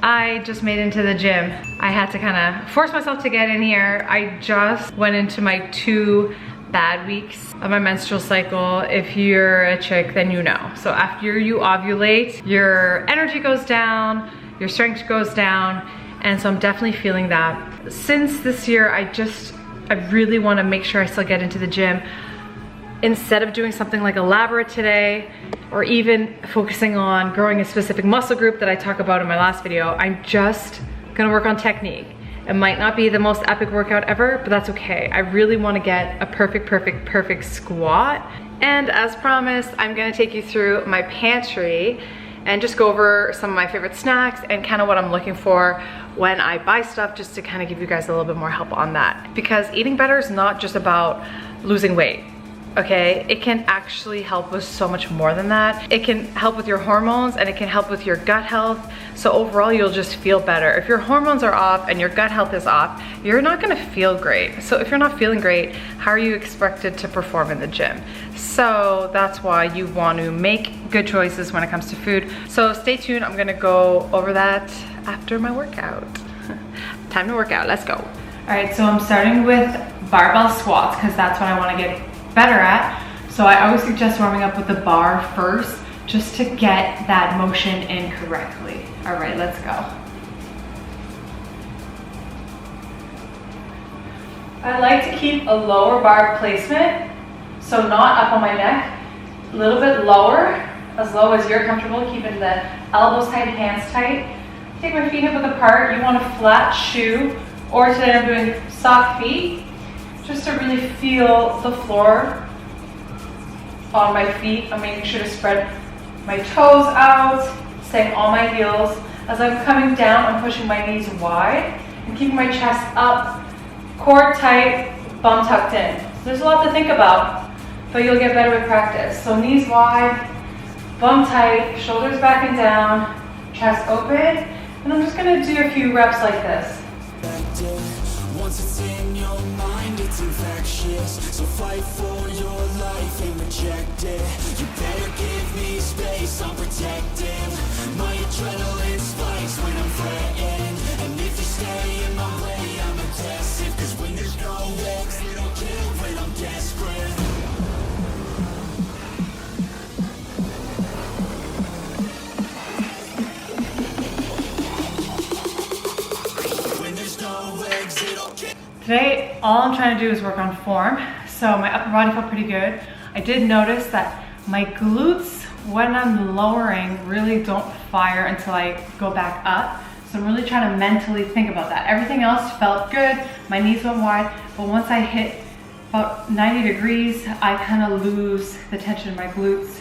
I just made it into the gym. I had to kind of force myself to get in here. I just went into my 2 bad weeks of my menstrual cycle. If you're a chick, then you know. So after you ovulate, your energy goes down, your strength goes down, and so I'm definitely feeling that. Since this year, I really want to make sure I still get into the gym. Instead of doing something like elaborate today, or even focusing on growing a specific muscle group that I talk about in my last video, I'm just gonna work on technique. It might not be the most epic workout ever, but that's okay. I really wanna get a perfect squat. And as promised, I'm gonna take you through my pantry and just go over some of my favorite snacks and kind of what I'm looking for when I buy stuff, just to kind of give you guys a little bit more help on that. Because eating better is not just about losing weight. Okay, it can actually help with so much more than that. It can help with your hormones, and it can help with your gut health. So overall, you'll just feel better. If your hormones are off and your gut health is off, you're not gonna feel great. So if you're not feeling great, how are you expected to perform in the gym? So that's why you want to make good choices when it comes to food. So stay tuned, I'm gonna go over that after my workout. Time to work out, let's go. All right, so I'm starting with barbell squats because that's what I wanna get better at. So I always suggest warming up with the bar first, just to get that motion in correctly. All right, let's go. I like to keep a lower bar placement, so not up on my neck, a little bit lower, as low as you're comfortable, keeping the elbows tight, hands tight. Take my feet hip width apart. You want a flat shoe, or today I'm doing soft feet, just to really feel the floor on my feet. I'm making sure to spread my toes out, staying on my heels. As I'm coming down, I'm pushing my knees wide and keeping my chest up, core tight, bum tucked in. So there's a lot to think about, but you'll get better with practice. So knees wide, bum tight, shoulders back and down, chest open, and I'm just gonna do a few reps like this. Once it's in your mind, it's infectious. So fight for your life and reject it. You better give me space, I'm protective. My adrenaline spikes when I'm threatened. And if you stay in my way, I'm aggressive. Cause when there's no exit, I'll kill when I'm desperate. When there's no exit, I'll kill. Today, all I'm trying to do is work on form. So my upper body felt pretty good. I did notice that my glutes, when I'm lowering, really don't fire until I go back up. So I'm really trying to mentally think about that. Everything else felt good. My knees went wide, but once I hit about 90 degrees, I kind of lose the tension in my glutes.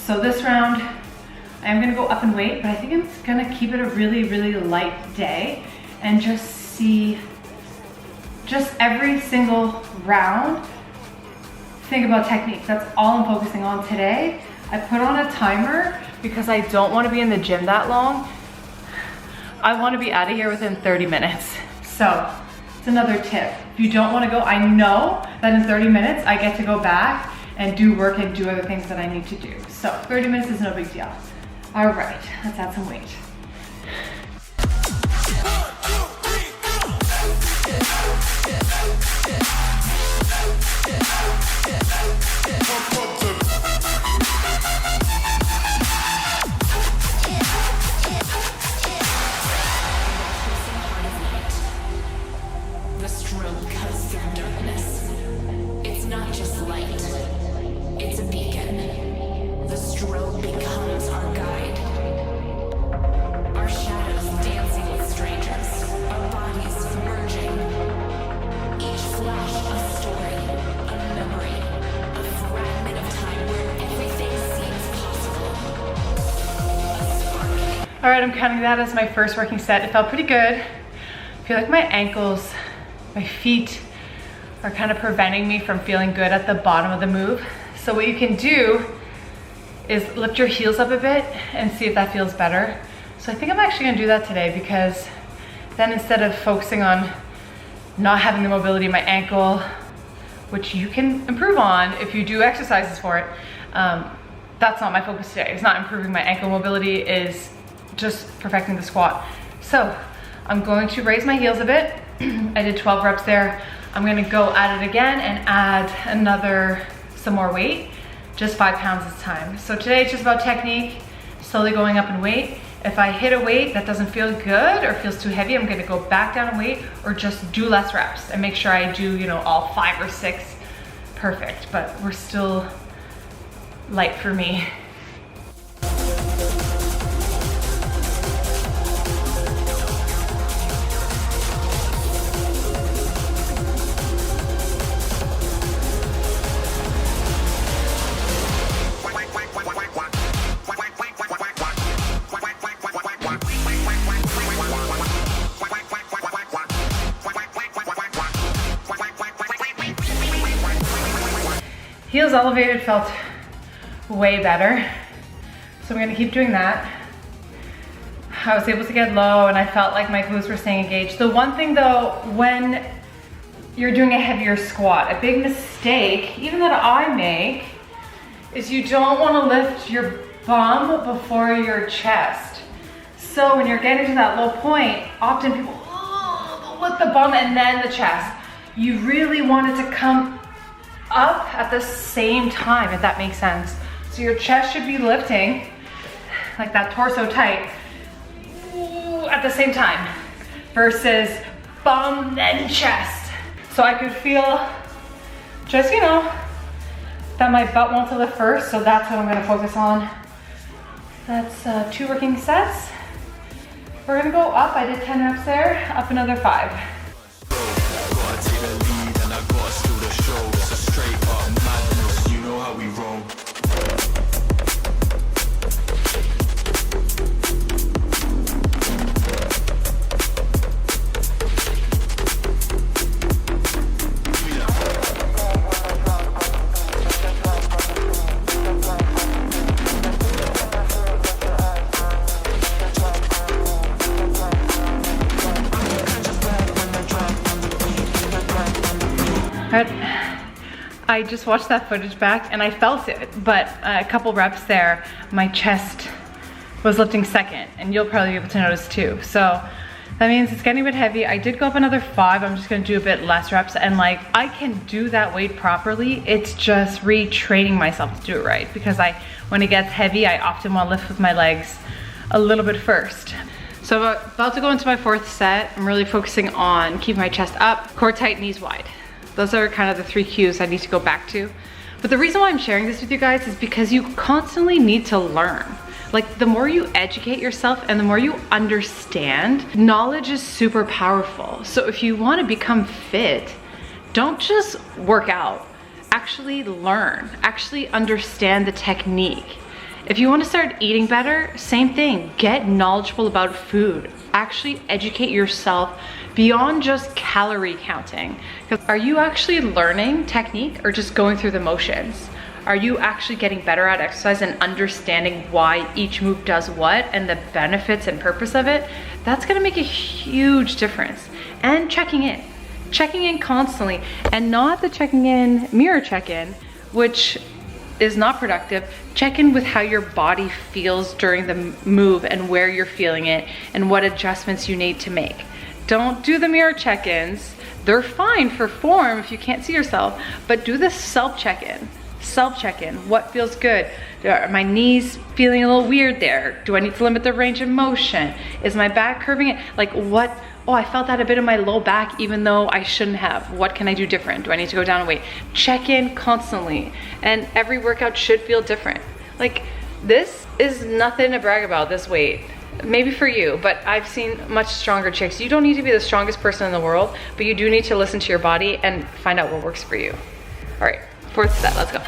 So this round, I'm gonna go up in weight, but I think I'm gonna keep it a really light day and just see, just every single round, think about technique. That's all I'm focusing on today. I put on a timer because I don't want to be in the gym that long. I want to be out of here within 30 minutes. So it's another tip. If you don't want to go, I know that in 30 minutes I get to go back and do work and do other things that I need to do. So 30 minutes is no big deal. All right, let's add some weight. The strobe cuts through darkness. It's not just light, it's a beacon. The strobe becomes our guide. Our shadows dancing with strangers, our bodies merging. Each flash a story, a memory, a fragment of time where everything seems possible. A spark. All right, I'm counting that as my first working set. It felt pretty good. I feel like my ankles, my feet are kind of preventing me from feeling good at the bottom of the move. So what you can do is lift your heels up a bit and see if that feels better. So I think I'm actually gonna do that today, because then instead of focusing on not having the mobility in my ankle, which you can improve on if you do exercises for it, that's not my focus today. It's not improving my ankle mobility, is just perfecting the squat. So I'm going to raise my heels a bit. I did 12 reps there. I'm gonna go at it again and add some more weight, just 5 pounds this time. So today it's just about technique, slowly going up in weight. If I hit a weight that doesn't feel good or feels too heavy, I'm gonna go back down in weight or just do less reps and make sure I do, you know, all 5 or 6 perfect, but we're still light for me. Heels elevated felt way better. So I'm gonna keep doing that. I was able to get low and I felt like my glutes were staying engaged. The one thing though, when you're doing a heavier squat, a big mistake, even that I make, is you don't wanna lift your bum before your chest. So when you're getting to that low point, often people lift the bum and then the chest. You really want it to come up at the same time, if that makes sense. So your chest should be lifting, like that torso tight, at the same time, versus bum then chest. So I could feel just, you know, that my butt wants to lift first, so that's what I'm gonna focus on. That's 2 working sets. We're gonna go up, I did 10 reps there, up another 5. I just watched that footage back and I felt it, but a couple reps there, my chest was lifting second, and you'll probably be able to notice too. So that means it's getting a bit heavy. I did go up another 5. I'm just gonna do a bit less reps, and like, I can do that weight properly. It's just retraining myself to do it right, because when it gets heavy, I often wanna lift with my legs a little bit first. So I'm about to go into my 4th set. I'm really focusing on keeping my chest up, core tight, knees wide. Those are kind of the 3 cues I need to go back to. But the reason why I'm sharing this with you guys is because you constantly need to learn. Like, the more you educate yourself and the more you understand, knowledge is super powerful. So if you want to become fit, don't just work out. Actually learn, actually understand the technique. If you want to start eating better, same thing. Get knowledgeable about food. Actually educate yourself beyond just calorie counting. Because are you actually learning technique or just going through the motions? Are you actually getting better at exercise and understanding why each move does what and the benefits and purpose of it? That's gonna make a huge difference. And checking in constantly, and not the checking in, mirror check-in, which is not productive. Check in with how your body feels during the move and where you're feeling it and what adjustments you need to make. Don't do the mirror check-ins. They're fine for form if you can't see yourself, but do the self check-in. Self check-in, what feels good? Are my knees feeling a little weird there? Do I need to limit the range of motion? Is my back curving it? Like what? Oh, I felt that a bit in my low back even though I shouldn't have. What can I do different? Do I need to go down in weight? Check in constantly, and every workout should feel different. Like, this is nothing to brag about, this weight. Maybe for you, but I've seen much stronger chicks. You don't need to be the strongest person in the world, but you do need to listen to your body and find out what works for you. All right, 4th set, let's go.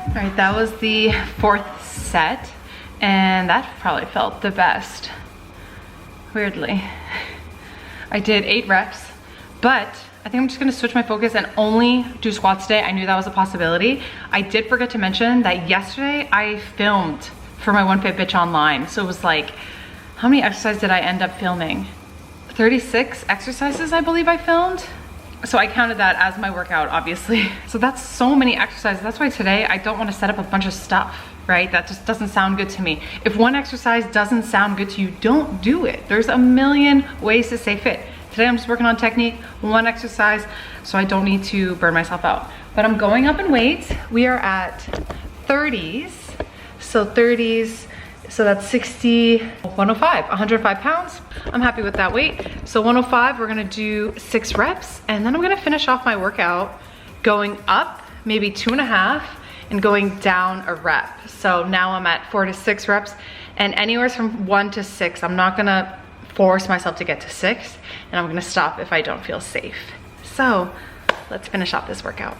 All right, that was the 4th set. and that probably felt the best, weirdly. I did 8 reps, but I think I'm just gonna switch my focus and only do squats today. I knew that was a possibility. I did forget to mention that yesterday I filmed for my One Fit Bitch online. So it was like, how many exercises did I end up filming? 36 exercises, I believe I filmed. So I counted that as my workout, obviously. So that's so many exercises. That's why today I don't want to set up a bunch of stuff, right? That just doesn't sound good to me. If one exercise doesn't sound good to you, don't do it. There's a million ways to stay fit. Today I'm just working on technique, one exercise, so I don't need to burn myself out. But I'm going up in weight. We are at 30s. So 30s, so that's 60, 105, 105 pounds. I'm happy with that weight. So 105, we're gonna do 6 reps, and then I'm gonna finish off my workout going up maybe 2.5 and going down a rep. So now I'm at 4 to 6 reps, and anywhere from 1 to 6. I'm not gonna force myself to get to 6, and I'm gonna stop if I don't feel safe. So let's finish off this workout.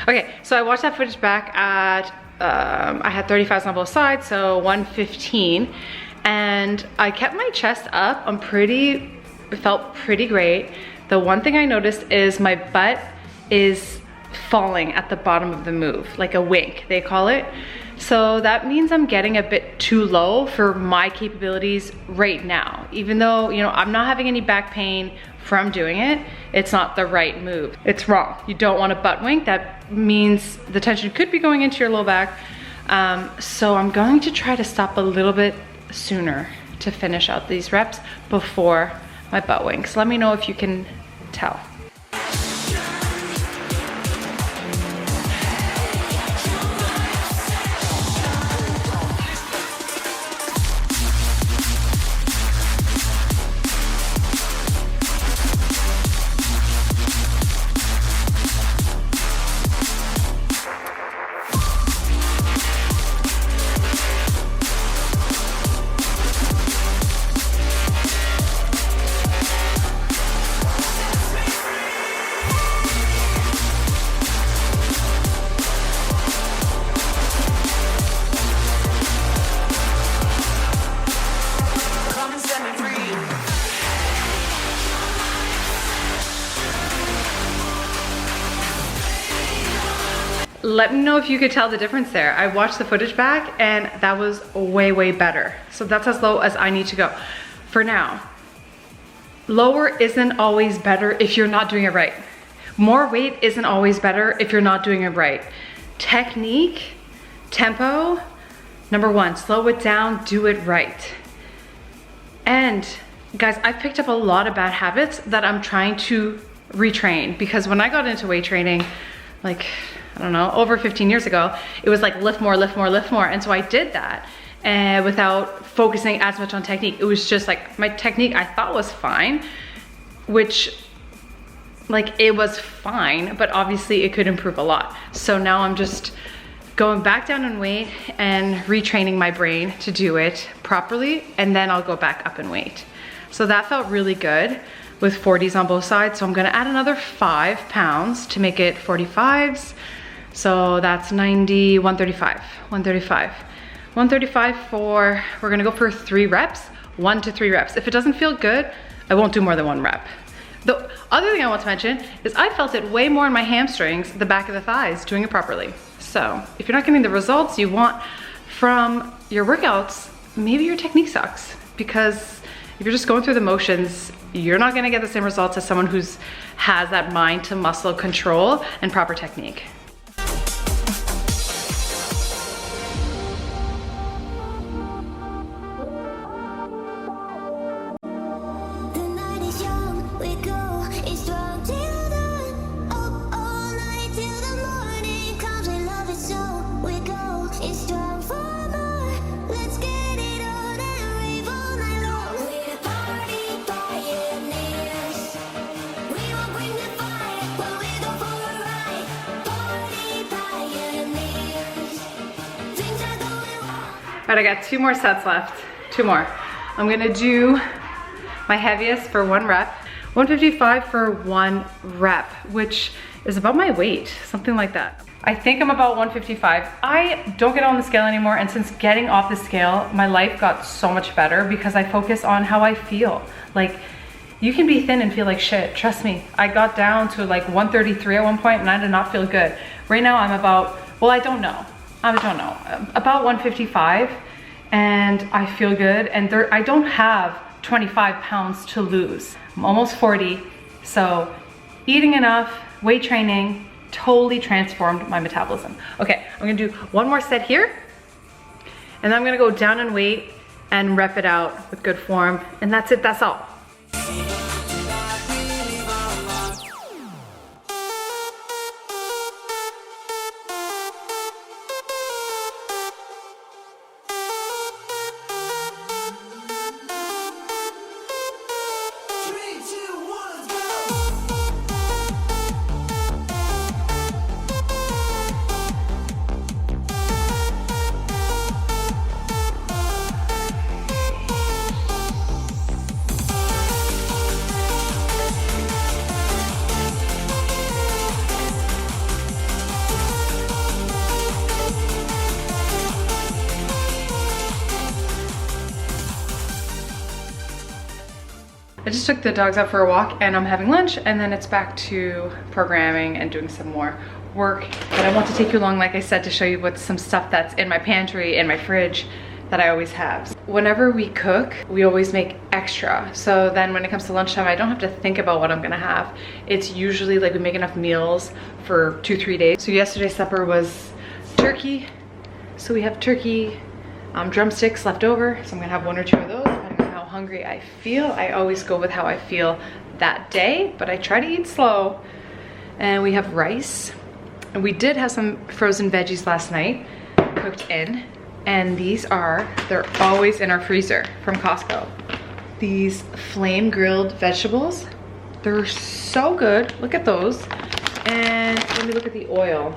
Okay, so I watched that footage back at, I had 35s on both sides, so 115. And I kept my chest up. It felt pretty great. The one thing I noticed is my butt is falling at the bottom of the move, like a wink, they call it. So that means I'm getting a bit too low for my capabilities right now. Even though, you know, I'm not having any back pain from doing it, it's not the right move. It's wrong. You don't want a butt wink. That means the tension could be going into your low back. So I'm going to try to stop a little bit sooner to finish out these reps before my butt winks. Let me know if you can tell. Let me know if you could tell the difference there. I watched the footage back and that was way, way better. So that's as low as I need to go for now. Lower isn't always better if you're not doing it right. More weight isn't always better if you're not doing it right. Technique, tempo, number one, slow it down, do it right. And guys, I picked up a lot of bad habits that I'm trying to retrain, because when I got into weight training, like, I don't know, over 15 years ago, it was like lift more, lift more, lift more. And so I did that without focusing as much on technique. It was just like my technique I thought was fine, which like it was fine, but obviously it could improve a lot. So now I'm just going back down in weight and retraining my brain to do it properly, and then I'll go back up in weight. So that felt really good with 40s on both sides. So I'm gonna add another 5 pounds to make it 45s. So that's 90, 135, 135. 135 for, we're gonna go for 3 reps, 1 to 3 reps. If it doesn't feel good, I won't do more than 1 rep. The other thing I want to mention is I felt it way more in my hamstrings, the back of the thighs, doing it properly. So if you're not getting the results you want from your workouts, maybe your technique sucks, because if you're just going through the motions, you're not gonna get the same results as someone who's has that mind to muscle control and proper technique. All right, I got 2 more sets left, 2 more. I'm gonna do my heaviest for 1 rep, 155 for 1 rep, which is about my weight, something like that. I think I'm about 155. I don't get on the scale anymore, and since getting off the scale, my life got so much better because I focus on how I feel. Like, you can be thin and feel like shit, trust me. I got down to like 133 at one point and I did not feel good. Right now I'm about, well, I don't know, about 155, and I feel good, and I don't have 25 pounds to lose. I'm almost 40, so eating enough, weight training, totally transformed my metabolism. Okay, I'm gonna do 1 more set here, and then I'm gonna go down in weight and rep it out with good form, and that's it, that's all. I just took the dogs out for a walk and I'm having lunch, and then it's back to programming and doing some more work. But I want to take you along, like I said, to show you what's some stuff that's in my pantry, in my fridge, that I always have. Whenever we cook, we always make extra. So then when it comes to lunchtime, I don't have to think about what I'm gonna have. It's usually like we make enough meals for 2-3 days. So yesterday's supper was turkey. So we have turkey, drumsticks left over. So I'm gonna have 1 or 2 of those. Hungry I feel. I always go with how I feel that day, but I try to eat slow. And we have rice, and we did have some frozen veggies last night cooked in, and they're always in our freezer from Costco. These flame grilled vegetables, they're so good. Look at those. And let me look at the oil.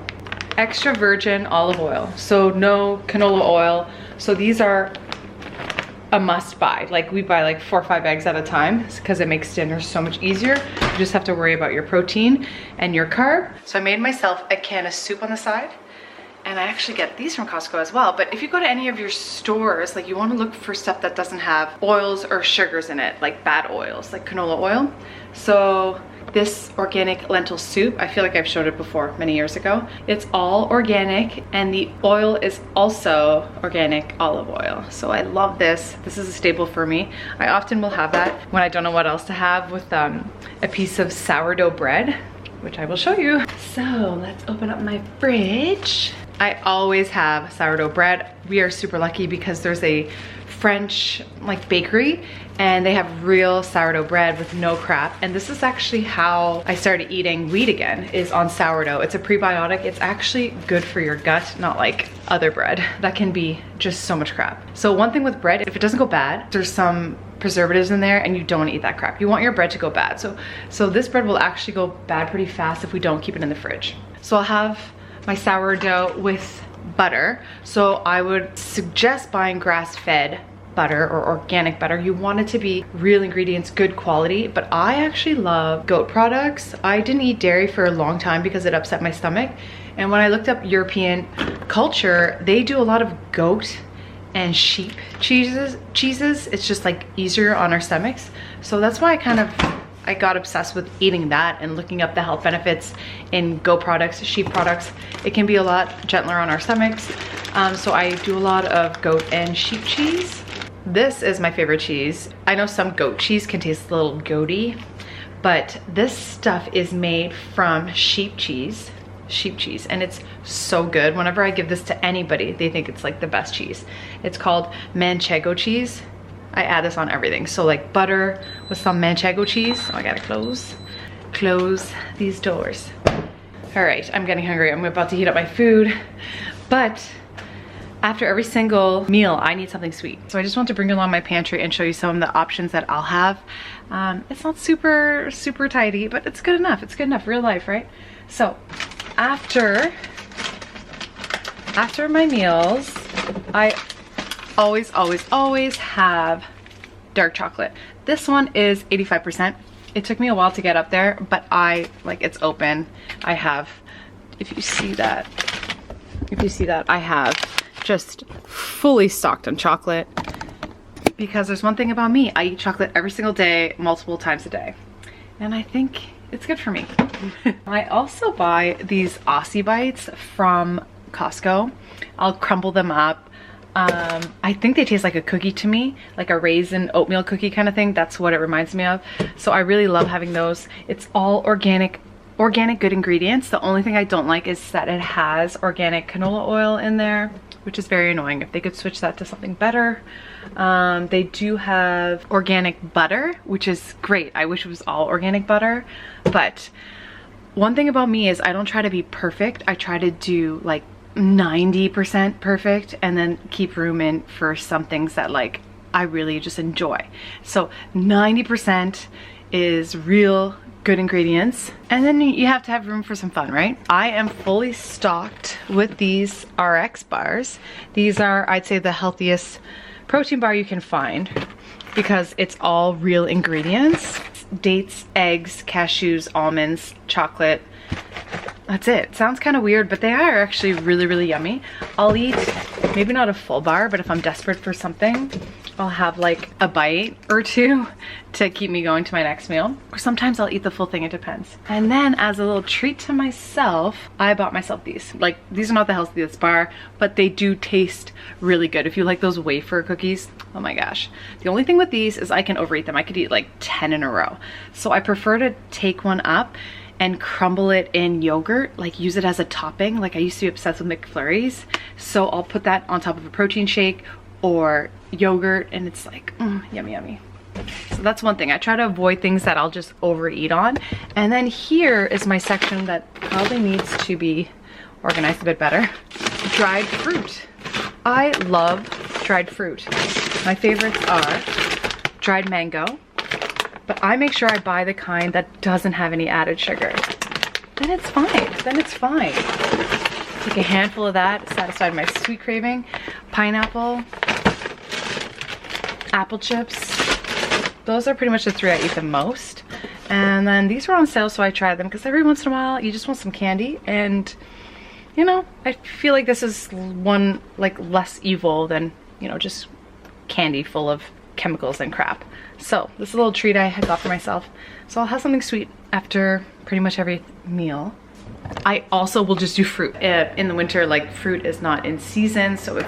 Extra virgin olive oil, so no canola oil. So these are a must buy. Like, we buy like 4 or 5 eggs at a time because it makes dinner so much easier. You just have to worry about your protein and your carb. So I made myself a can of soup on the side, and I actually get these from Costco as well. But if you go to any of your stores, like, you want to look for stuff that doesn't have oils or sugars in it, like bad oils, like canola oil. So this organic lentil soup, I feel like I've showed it before many years ago. It's all organic, and the oil is also organic olive oil. So I love this. This is a staple for me. I often will have that when I don't know what else to have, with a piece of sourdough bread, which I will show you. So let's open up my fridge. I always have sourdough bread. We are super lucky because there's a French bakery, and they have real sourdough bread with no crap. And this is actually how I started eating wheat again, is on sourdough. It's a prebiotic. It's actually good for your gut, not like other bread that can be just so much crap. So one thing with bread, if it doesn't go bad, there's some preservatives in there, and you don't want to eat that crap. You want your bread to go bad. So this bread will actually go bad pretty fast if we don't keep it in the fridge. So I'll have my sourdough with butter. So I would suggest buying grass-fed butter or organic butter. You want it to be real ingredients, good quality, but I actually love goat products. I didn't eat dairy for a long time because it upset my stomach. And when I looked up European culture, they do a lot of goat and sheep cheeses, it's just like easier on our stomachs. So that's why I got obsessed with eating that and looking up the health benefits in goat products, sheep products. It can be a lot gentler on our stomachs. So I do a lot of goat and sheep cheese. This is my favorite cheese. I know some goat cheese can taste a little goaty, but this stuff is made from sheep cheese, and it's so good. Whenever I give this to anybody, they think it's like the best cheese. It's called manchego cheese. I add this on everything. So like butter with some manchego cheese. Oh, I gotta close these doors. All right, I'm getting hungry. I'm about to heat up my food, but after every single meal, I need something sweet. So I just want to bring along my pantry and show you some of the options that I'll have. It's not super tidy, but it's good enough. It's good enough, real life, right? So after my meals, I always have dark chocolate. This one is 85%. It took me a while to get up there, but it's open. I have, if you see that, I have just fully stocked on chocolate, because there's one thing about me, I eat chocolate every single day, multiple times a day, and I think it's good for me. I also buy these Aussie Bites from Costco. I'll crumble them up. I think they taste like a cookie to me, like a raisin oatmeal cookie kind of thing. That's what it reminds me of. So I really love having those. It's all organic good ingredients. The only thing I don't like is that it has organic canola oil in there, which is very annoying. If they could switch that to something better. They do have organic butter, which is great. I wish it was all organic butter, but one thing about me is I don't try to be perfect. I try to do like 90% perfect and then keep room in for some things that like I really just enjoy. So 90% is real good ingredients, and then you have to have room for some fun, right? I am fully stocked with these RX bars. These are, I'd say, the healthiest protein bar you can find, because it's all real ingredients. Dates, eggs, cashews, almonds, chocolate. That's it. Sounds kind of weird, but they are actually really yummy. I'll eat maybe not a full bar, but if I'm desperate for something, I'll have like a bite or two to keep me going to my next meal. Or sometimes I'll eat the full thing, it depends. And then as a little treat to myself, I bought myself these. Like, these are not the healthiest bar, but they do taste really good. If you like those wafer cookies, oh my gosh. The only thing with these is I can overeat them. I could eat like 10 in a row. So I prefer to take one up and crumble it in yogurt, like use it as a topping. Like, I used to be obsessed with McFlurries. So I'll put that on top of a protein shake or yogurt, and it's like, yummy. So that's one thing. I try to avoid things that I'll just overeat on. And then here is my section that probably needs to be organized a bit better. Dried fruit. I love dried fruit. My favorites are dried mango, but I make sure I buy the kind that doesn't have any added sugar. Then it's fine. Take a handful of that, satisfied my sweet craving. Pineapple, apple chips. Those are pretty much the three I eat the most. And then these were on sale, so I tried them, because every once in a while you just want some candy, and you know, I feel like this is one like less evil than, you know, just candy full of chemicals and crap. So this is a little treat I had got for myself. So I'll have something sweet after pretty much every meal. I also will just do fruit. In the winter, like, fruit is not in season, so it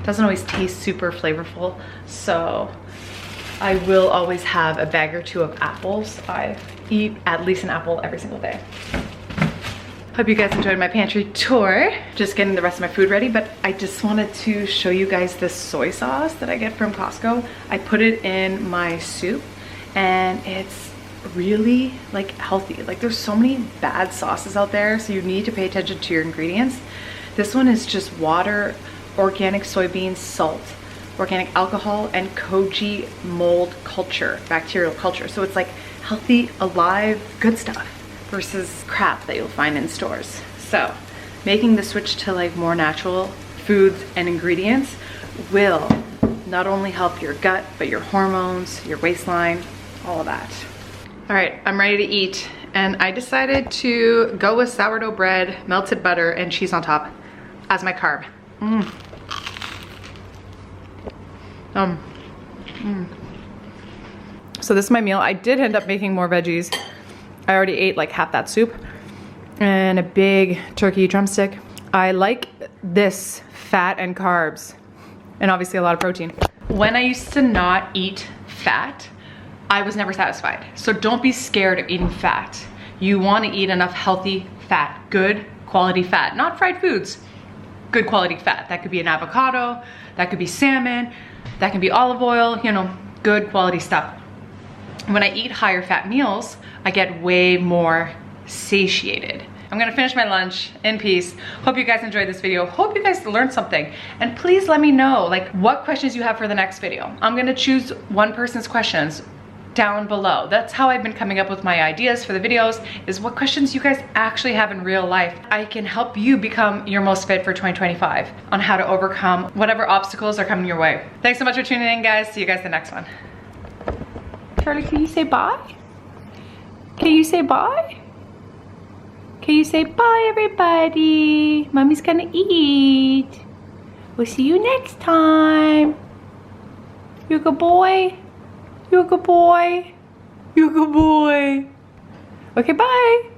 doesn't always taste super flavorful. So I will always have a bag or two of apples. I eat at least an apple every single day. Hope you guys enjoyed my pantry tour. Just getting the rest of my food ready, but I just wanted to show you guys this soy sauce that I get from Costco. I put it in my soup, and it's really like healthy. Like, there's so many bad sauces out there, so you need to pay attention to your ingredients. This one is just water, organic soybeans, salt, organic alcohol, and koji mold culture, bacterial culture. So it's like healthy, alive, good stuff versus crap that you'll find in stores. So making the switch to like more natural foods and ingredients will not only help your gut, but your hormones, your waistline, all of that. All right, I'm ready to eat, and I decided to go with sourdough bread, melted butter, and cheese on top as my carb. So this is my meal. I did end up making more veggies. I already ate like half that soup and a big turkey drumstick. I like this fat and carbs and obviously a lot of protein. When I used to not eat fat, I was never satisfied. So don't be scared of eating fat. You want to eat enough healthy fat, good quality fat, not fried foods, good quality fat. That could be an avocado, that could be salmon, that can be olive oil, you know, good quality stuff. When I eat higher fat meals, I get way more satiated. I'm gonna finish my lunch in peace. Hope you guys enjoyed this video. Hope you guys learned something. And please let me know like what questions you have for the next video. I'm gonna choose one person's questions down below. That's how I've been coming up with my ideas for the videos, is what questions you guys actually have in real life. I can help you become your most fit for 2025 on how to overcome whatever obstacles are coming your way. Thanks so much for tuning in, guys. See you guys in the next one. Charlie, can you say bye? Can you say bye? Can you say bye, everybody? Mommy's gonna eat. We'll see you next time. You're a good boy. You're a good boy. You're a good boy. Okay, bye.